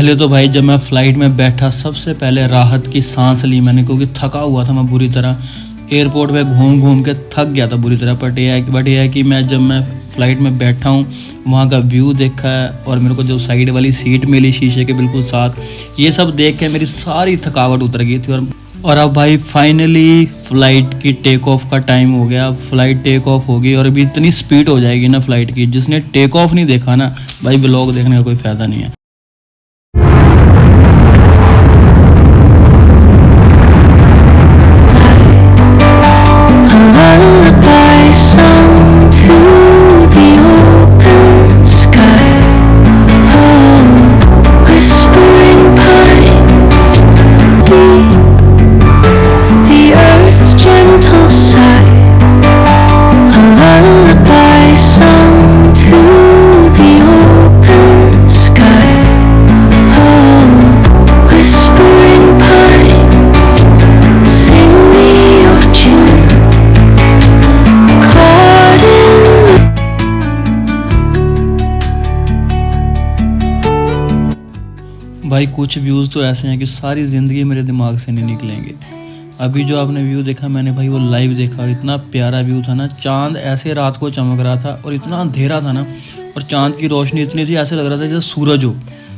पहले तो भाई जब मैं फ़्लाइट में बैठा सबसे पहले राहत की सांस ली मैंने, क्योंकि थका हुआ था मैं बुरी तरह। एयरपोर्ट पे घूम घूम के थक गया था बुरी तरह। बट ये है कि जब मैं फ़्लाइट में बैठा हूँ, वहाँ का व्यू देखा है और मेरे को जो साइड वाली सीट मिली शीशे के बिल्कुल साथ, ये सब देख के मेरी सारी थकावट उतर गई थी। और अब भाई फाइनली फ़्लाइट की टेक ऑफ का टाइम हो गया। फ़्लाइट टेक ऑफ होगी और अभी इतनी स्पीड हो जाएगी ना फ़्लाइट की, जिसने टेक ऑफ नहीं देखा ना भाई, व्लॉग देखने का कोई फ़ायदा नहीं है। भाई कुछ व्यूज़ तो ऐसे हैं कि सारी ज़िंदगी मेरे दिमाग से नहीं निकलेंगे। अभी जो आपने व्यू देखा मैंने भाई वो लाइव देखा, इतना प्यारा व्यू था ना। चांद ऐसे रात को चमक रहा था और इतना अंधेरा था ना, और चांद की रोशनी इतनी थी ऐसे लग रहा था जैसे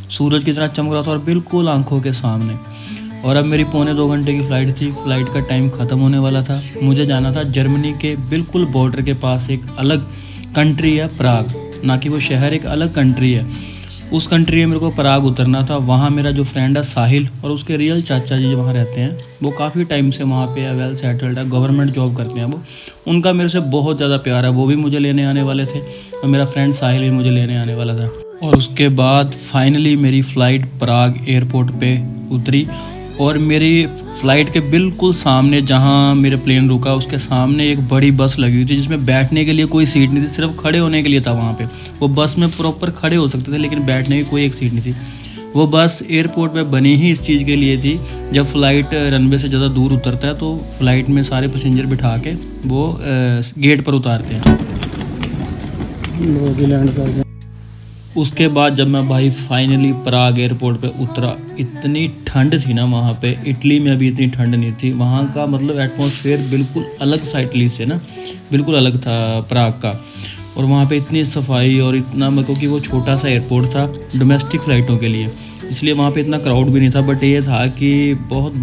सूरज की तरह चमक रहा था और बिल्कुल आंखों के सामने। और अब मेरी 1.25 घंटे की फ़्लाइट थी। फ़्लाइट का टाइम ख़त्म होने वाला था। मुझे जाना था जर्मनी के बिल्कुल बॉर्डर के पास एक अलग कंट्री है प्राग, ना कि वो शहर, एक अलग कंट्री है। उस कंट्री में मेरे को प्राग उतरना था। वहाँ मेरा जो फ्रेंड है साहिल और उसके रियल चाचा जी वहाँ रहते हैं, वो काफ़ी टाइम से वहाँ पे है, वेल सेटल्ड है, गवर्नमेंट जॉब करते हैं वो। उनका मेरे से बहुत ज़्यादा प्यार है, वो भी मुझे लेने आने वाले थे और मेरा फ्रेंड साहिल भी मुझे लेने आने वाला था। और उसके बाद फाइनली मेरी फ़्लाइट प्राग एयरपोर्ट पे उतरी और मेरी फ़्लाइट के बिल्कुल सामने जहाँ मेरा प्लेन रुका उसके सामने एक बड़ी बस लगी हुई थी, जिसमें बैठने के लिए कोई सीट नहीं थी, सिर्फ खड़े होने के लिए था वहाँ पे। वो बस में प्रॉपर खड़े हो सकते थे लेकिन बैठने की कोई एक सीट नहीं थी। वो बस एयरपोर्ट में बनी ही इस चीज़ के लिए थी, जब फ़्लाइट रनवे से ज़्यादा दूर उतरता है तो फ़्लाइट में सारे पैसेंजर बिठा के वो गेट पर उतारते हैं। उसके बाद जब मैं भाई फाइनली प्राग एयरपोर्ट पे उतरा, इतनी ठंड थी ना वहाँ पे। इटली में अभी इतनी ठंड नहीं थी। वहाँ का मतलब एटमॉस्फेयर बिल्कुल अलग सा इटली से ना, बिल्कुल अलग था प्राग का। और वहाँ पे इतनी सफाई और इतना, मतलब कि वो छोटा सा एयरपोर्ट था डोमेस्टिक फ़्लाइटों के लिए, इसलिए वहाँ पे इतना क्राउड भी नहीं था। बट ये था कि बहुत बड़ी